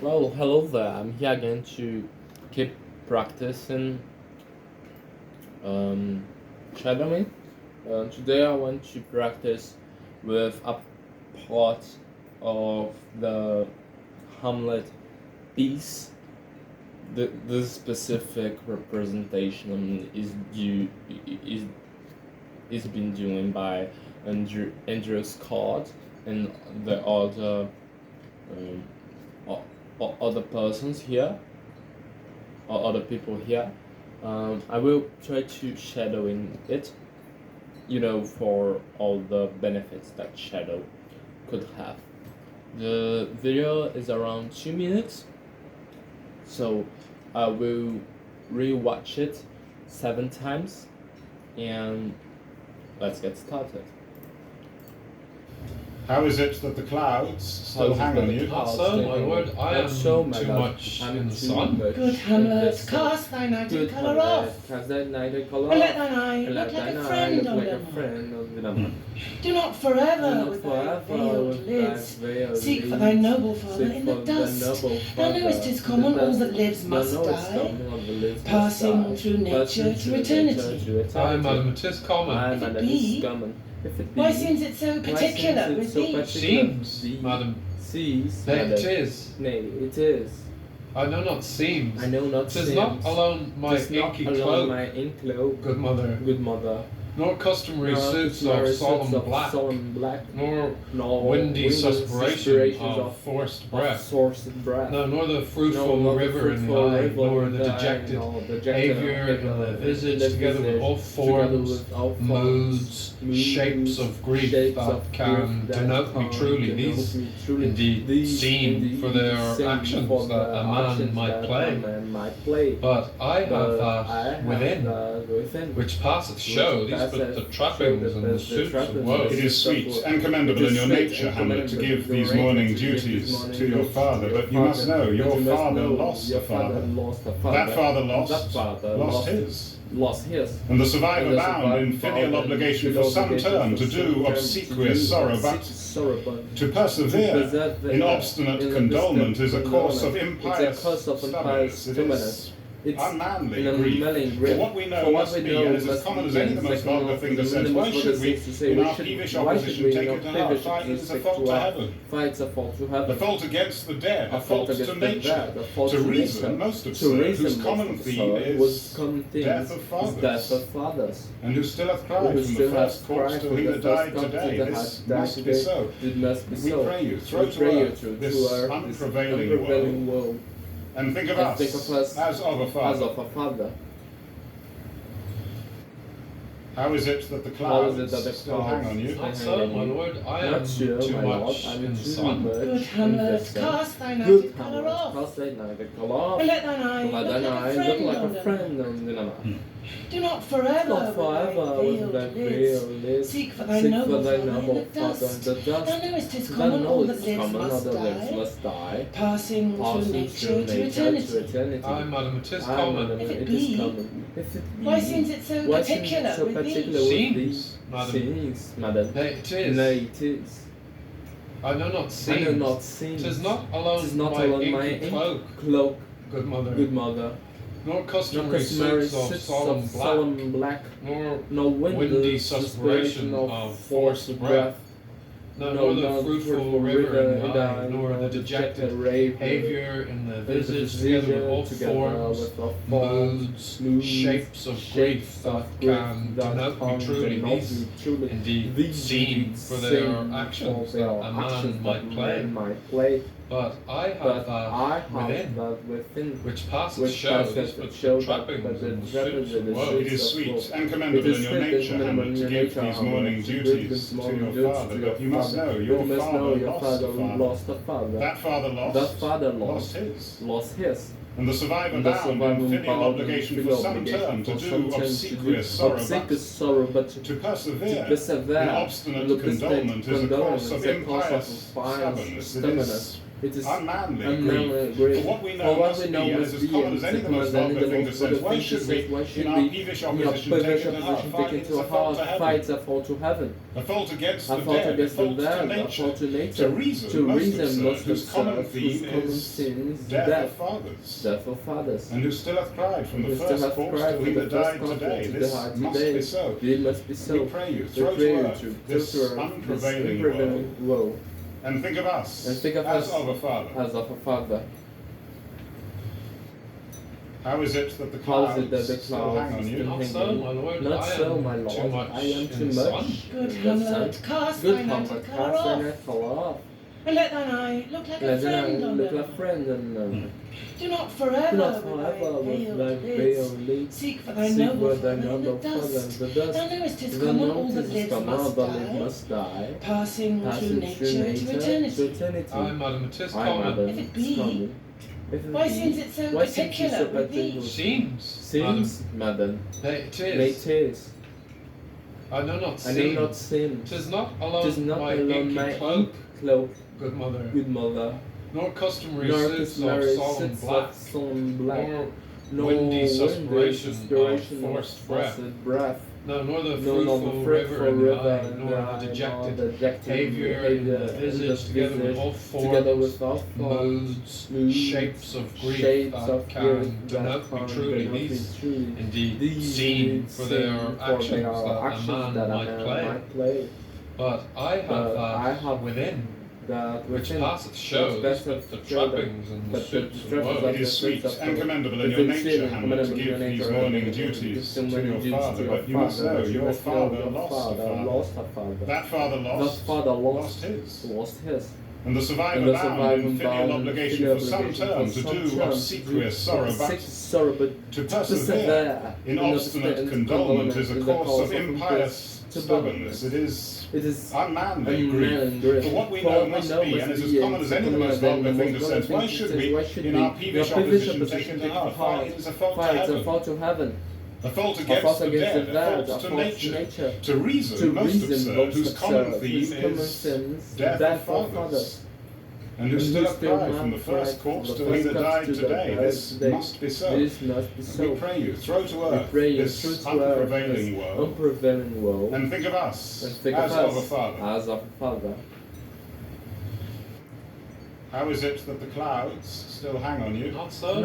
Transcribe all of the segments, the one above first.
Well, hello there. I'm here again to keep practicing um, shadowing. Today I want to practice with a part of the Hamlet piece. This specific representation is been doing by Andrew Scott and the um, other persons here or other people here. I will try to shadowing it, for all the benefits that shadow could have. The video is around 2 minutes, so I will rewatch it 7 times, and let's get started. How is it that the clouds still hang on you? Not so, my lord. I am too much in the sun. Good Hamlet, cast thy nighted colour off, Cast that nighted colour and off. let thine eye And look let like thine a eye friend look on like a them. friend of Vinama. Do not forever Do not with thy forever veiled with thy lids veiled seek for lids. thy noble father Seek in for the thy dust. noble Thou father knowest 'tis in common, the all dust. that lives Thou must knowest die, common, all that lives must passing die. through nature Passing to through eternity. nature to eternity. Aye, madam, it is common. Aye, If it madam, be, it's common. If it be, why seems it so particular why seems it with so thee? particular Seems, with thee? madam. Sees, Nay, madam. it is. Nay, it is. I know not seems. I know not Tis seems. not alone my Tis not inky alone cloak, my ink cloak, good mother, good mother, nor customary nor suits customary of solemn suits of black, solemn black, nor nor windy suspiration of forced breath. sourced breath. No, nor the fruitful No, not the river in the fruitful eye, river nor in the the eye, dejected nor behaviour in the visage, together with all forms, moods, shapes of grief that can denote me truly. These indeed seem for their actions that a man might play. But I have that within, which passeth show, these but the trappings and the suits of woe. It is sweet and commendable in your nature, Hamlet, to give these morning duties to your father, but you must know your father lost a father. That father lost his. Lost his. And the survivor bound in filial obligation for some term to do obsequious sorrow, but to persevere in obstinate condolement is a course of impious stubbornness. It is unmanly grief. For what we know must be, and is as common as any of the most vulgar thing that says, why should we, in our peevish opposition, take it in our fight? It is a fault to heaven. A fault against the dead, a fault to nature, to reason, most absurd, whose common theme is death of fathers, and who still hath cried from the first corpse till he that died today. This must be so. We pray you, throw to earth this unprevailing woe, and think of us as of a father. How is it that the clouds still hang on you? Not so, my lord. I am too much in the sun. Good Hamlet, cast thy nighted colour off, and let thine eye look like a friend on them. Do not forever with thy veiled lids seek for thy noble father in the dust. Thou knowest 'tis common, all that lives must die, passing through nature to eternity. Aye, madam, it is common. If it be, why seems it so particular with thee? Seems, madam. Seems, madam. Nay, it is. Nay, it is. I know not I seems. know not seems. Tis not alone my inky cloak, good mother, good mother, nor no customary customary suits of suits solemn of black, solemn black, nor no windy suspiration of forced breath, nor the fruitful river in the eye, nor the dejected behaviour in the visage, together with all forms, moods, shapes of grief that can denote me truly. These indeed seem for their actions that a man might play. But I have that within, which passeth shows, but the trappings and the suits of woe. It is sweet and commendable in your nature, Hamlet, to give these morning duties to your father, but you must know your father lost a father. That father lost his. And the survivor bound in filial obligation for some term to do obsequious sorrow, but to persevere in obstinate condolement is a course of impious stubbornness. It is unmanly grief. For what we know must be, and is as common as any the most vulgar thing to say, why should we, in our peevish opposition, take it to heart, fights a fall to heaven, a fault against the dead, a fault to nature, to reason, most absurd, whose common theme is death of fathers, and who still hath cried from the first corpse till he that died today. This must be so. We pray you, throw to earth this unprevailing woe. And think of us as of a father. How is it that the clouds still hang on you? Not so, my lord. Not so, my lord. I am too much. Good Hamlet, cast thine eye to colour off, and let thine eye look like a friend on them. Do not forever with thy veil lead. Seek for thy noble father in the dust. Thou knowest 'tis common, all that must die. Passing through nature to eternity. Aye, madam, 'tis common. If it be, why seems it so particular with thee? Seems, madam. It is. I know not sin. 'Tis not alone my inky cloak, good mother. Nor customary sits of solemn black, nor windy suspiration of forced breath, no, nor the fruitful river in the eye, nor the dejected behaviour in the visage, together with all forms, moods, shapes of grief that can denote me truly. These indeed seem, for they are actions that a man might play. But I have within, which passeth shows but the trappings and the suits of woe. It is sweet and commendable in your nature, Hamlet, to give these morning duties to your father, but you must know your father lost a father. That father lost his. And the survivor bound in filial obligation for some term to do obsequious sorrow, but to persevere in obstinate condolement is a course of impious stubbornness. It is unmanly grief. For what we know must be, and is as common as any of the most vulgar thing to say. Why should we, in our peevish opposition, take it to heart? Why it is a fault to heaven. A fault against the dead, a fault to nature, to reason, most absurd, whose common theme is death of fathers, and who still have cried from the first corpse till he that died today. This must be so. We pray you, throw to earth this unprevailing woe, and think of us as of a father. How is it that the clouds still hang on you? Not so,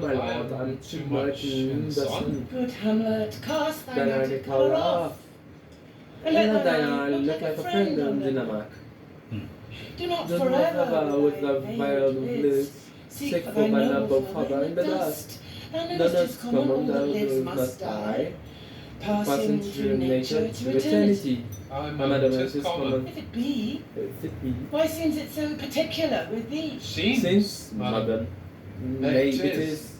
my lord. I'm too much in the sun. Good Hamlet, cast thine eye to colour off, and let thine eye look like a friend on Dinamarca. Do not forever with the veil bliss seek for thy noble father in the dust. Thou knowest common, all that lives must die, passing through nature to eternity. Madam, it is common. If it be, why seems it so particular with thee? Seems, madam. Nay, it is.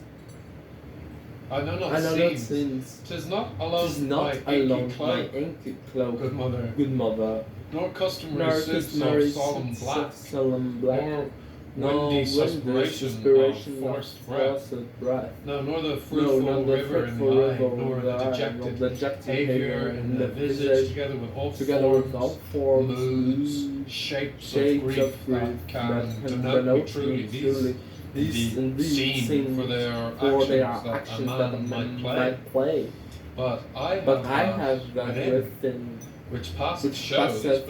I know not sins. 'Tis not alone my inky cloak, good mother. Nor customary suits of solemn black, nor windy suspiration of forced breath, nor the fruitful river in the eye, nor the dejected behaviour in the visage, together with all forms, moods, shapes of grief that can denote me truly. These indeed seem, for they are actions that a man might play. But I have that within, which passeth shows, but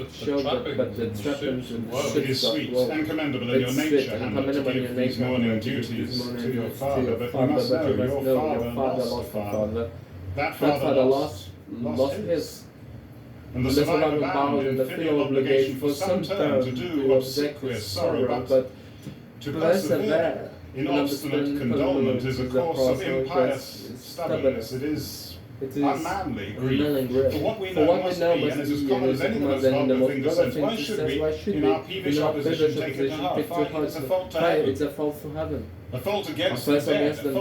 the trappings and the it is sweet and commendable in your nature, Hamlet, to give these morning duties to your father, but you must know your father lost a father. That father lost his. And the survivor bound in filial obligation for some term to do obsequious sorrow, but to persevere in obstinate condolement is a course of impious stubbornness. It is unmanly grief. For what we know must be, and is as common as any of the most vulgar thing to say. Why should we, in our peevish opposition, take it to heart? It's a fault to heaven. It's a fault to heaven. A fault against the dead, a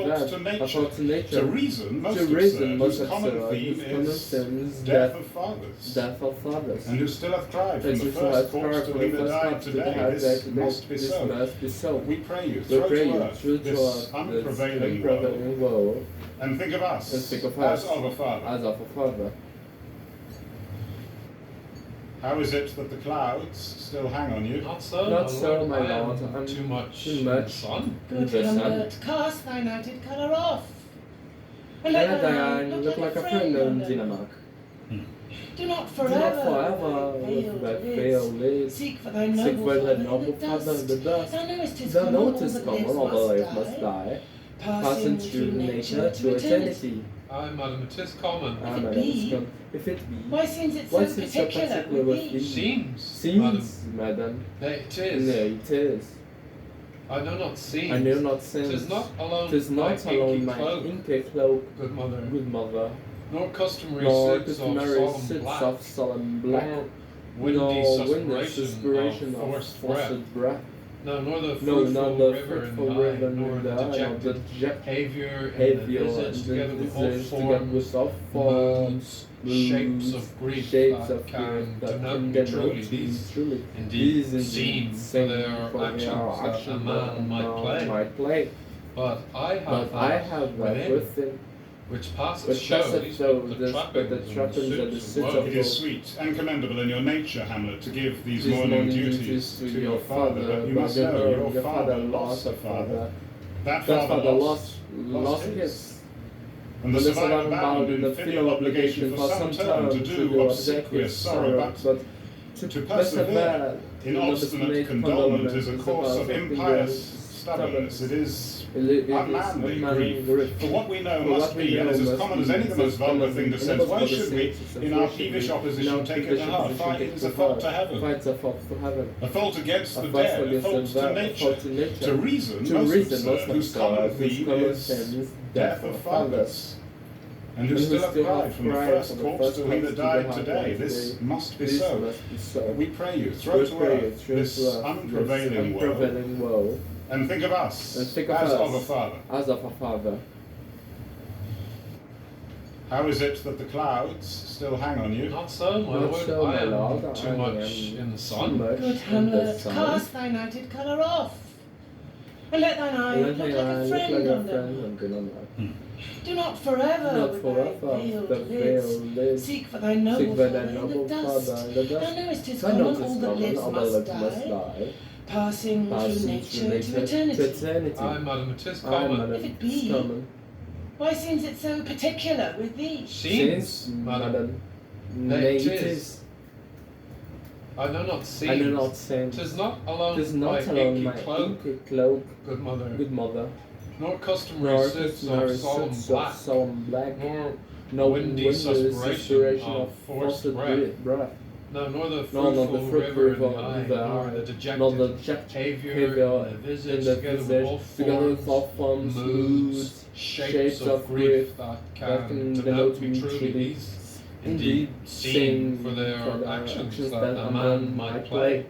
fault to nature. To reason, most absurd, whose common theme is death of fathers. And who still hath cried from the first corpse till he that died today. This must be so. We pray you, throw to earth this unprevailing woe, and think of us as of a father. How is it that the clouds still hang on you? Not so, my lord. I'm too much in the sun. Good Hamlet, cast thy nighted colour off, and let thy look like a friend on Denmark. Do not forever with thy veil live. Seek for thy noble father in the dust. Thou knowest common, all the life must die, passing through nature to eternity. Aye, madam, it is common. If it be, why seems it so particular with thee? Seems, madam. Nay, it is. Nay, it is. I know not seems. I know not seems. 'Tis not alone. 'Tis not alone my inky cloak, good mother. Nor customary sits of solemn black. Nor windy suspiration of forced breath. No, nor the fruitful river in the eye, nor the dejected behavior in the visage, together with all forms, shapes of grief that can denote me truly. Indeed, seem for their actions that a man might play. But I have that within, which passeth shows the trappings of the citadel. It is sweet and commendable in your nature, Hamlet, to give these morning duties to your father, but you must know your father lost a father. That father lost his. And the survivor bound in filial obligation for some term to do obsequious sorrow, but to persevere in obstinate condolement is a course of impious stubbornness. It is unmanly grief. For what we know must be, and is as common as any the most vulgar thing to sense. Why should we, in our peevish opposition, take it to heart? Fight it is a fault to heaven. A fault against the dead, a fault to nature. To reason, most absurd, whose common theme is death of fathers. And who still have cried from the first corpse till he that died today. This must be so. We pray you, throw to earth this unprevailing woe, and think of us as of a father. How is it that the clouds still hang on you? Not so, my lord. I am too much in the sun. Good Hamlet, cast thy nighted colour off, and let thine eye look like a friend on them. Do not forever with thy veil live. Seek for thy noble father in the dust. Thou knowest 'tis common, all that lives must die, passing through nature to eternity. Aye, madam, it is common. If it be, why seems it so particular with thee? Seems, madam. Nay, it is. I know not seems. 'Tis not alone my inky cloak, good mother. Nor customary sits of solemn black, nor windy suspiration of forced breath. No, nor the fruitful river in the eye, nor the dejected behavior in the visage, together with all forms, moods, shapes of grief that can denote me truly. Indeed, seem for their actions that a man might play.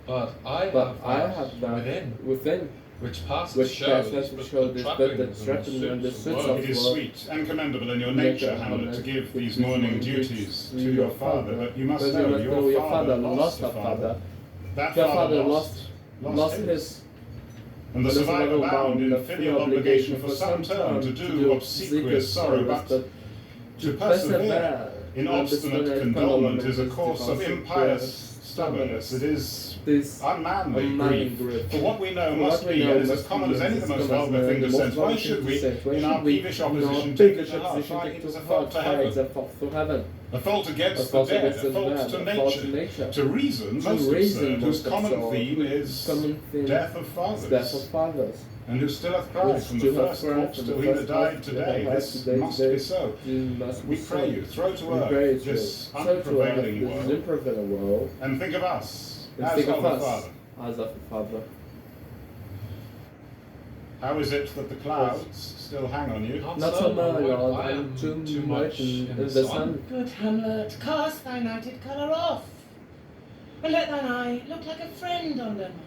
But I have that within, which passes to show this, but the trappings and the suits of it is sweet and commendable in your nature, Hamlet, to give these morning duties to your father, but you must know your father lost a father. That father lost his. And the survivor bound in filial obligation for some term to do obsequious sorrow, but to persevere in obstinate condolement is a course of impious stubbornness. It is unmanly grief. For what we know must be, and is as common as any the most vulgar thing to sense. Why should we, in our peevish opposition, take it to heart? Fight it is a fault to heaven. A fault against the dead, a fault to nature. To reason, most absurd, whose common theme is death of fathers. And who still hath cried from the first corpse till he that died today. This must be so. We pray you, throw to earth this unprevailing woe, and think of us as of a father. How is it that the clouds still hang on you? Not so, my lord. I am too much in the sun. Good Hamlet, cast thy nighted colour off, and let thine eye look like a friend on Denmark.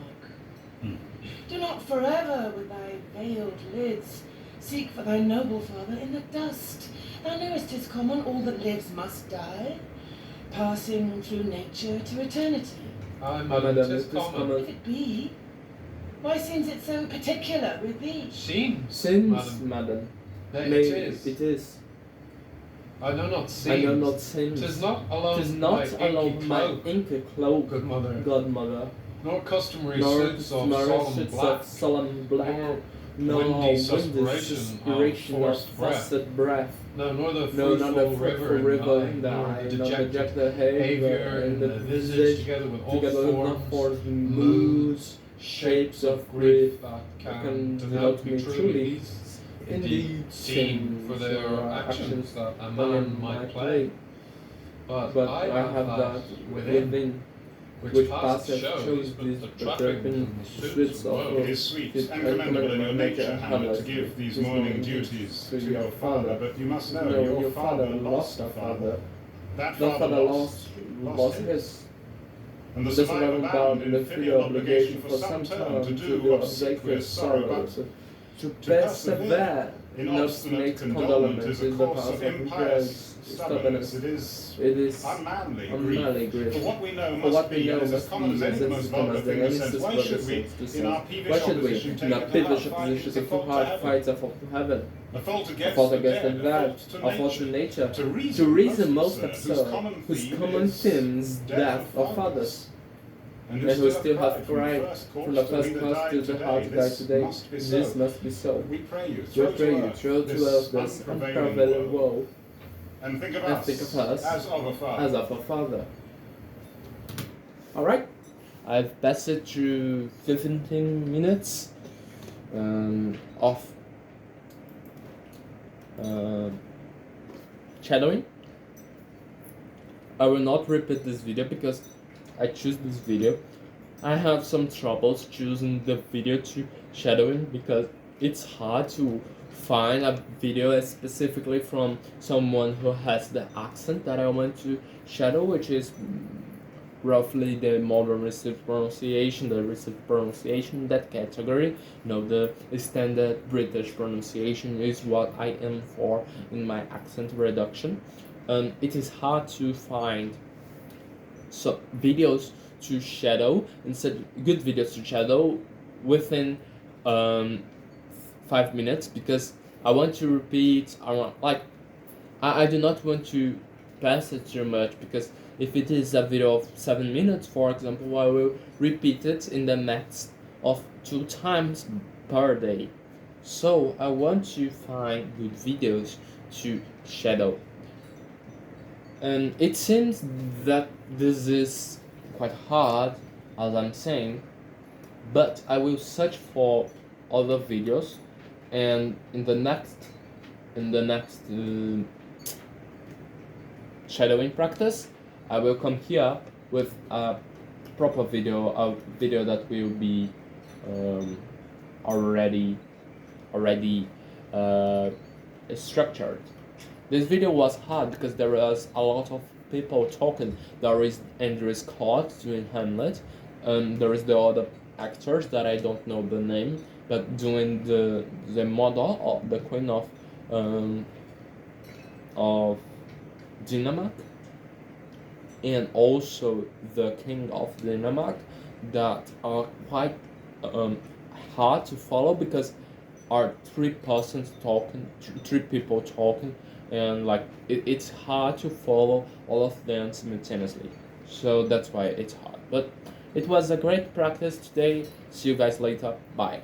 Do not not forever with thy veiled lids seek for thy noble father in the dust. Thou knowest 'tis common, all that lives must die, passing through nature to eternity. Aye, madam, 'tis common. If it be, why seems it so particular with thee? Seems, madam. Nay, Nay, it is. I know not seems. I know not seems. 'Tis not alone, 'Tis not alone my inky cloak, good mother, godmother, nor customary nor suits of solemn black, nor windy suspiration of forced breath, no, nor the fruitful river in the eye, nor the nor dejected behavior in the visage, together with all forms, moods, shapes of grief that can can denote me truly. beasts Indeed, seem for their actions that a man might play. But I have that within, which past shows these betraying suits of It is sweet and commendable in your nature, Hamlet, to give these morning duties to your father, but you must know your father lost a father. That father lost his. And the survivor bound in filial obligation for some time to do obsequious sorrow, but to persevere in obstinate condolement is the path of impious stubbornness. It is unmanly grief. For what we know must be as common as any most vulgar thing in a sense. Why should we, in our peevish opposition, take a hard fight for heaven? A fault against the dead, a fault in nature, to reason most absurd, whose common sins death of others, and who still have cried from the first cause to the heart died today. This must be so. We pray you, throw to us this unparalleled woe, and think of us as of a father. Alright, I've passed through 15 minutes of shadowing. I will not repeat this video because I choose this video. I have some troubles choosing the video to shadowing because it's hard to find a video specifically from someone who has the accent that I want to shadow, which is roughly the modern received pronunciation, the received pronunciation in that category. The standard British pronunciation is what I am for in my accent reduction. It is hard to find videos to shadow, instead good videos to shadow within 5 minutes, because I want to repeat around, I do not want to pass it too much, because if it is a video of 7 minutes, for example, I will repeat it in the max of 2 times per day. So I want to find good videos to shadow. And it seems that this is quite hard, as I'm saying, but I will search for other videos, and in the next shadowing practice, I will come here with a proper video, a video that will be already structured. This video was hard because there was a lot of people talking. There is Andrew Scott doing Hamlet, there is the other actors that I don't know the name, but doing the mother of the queen of Denmark, and also the king of Denmark, that are quite hard to follow because are 3 people talking, and it's hard to follow all of them simultaneously. So that's why it's hard. But it was a great practice today. See you guys later. Bye.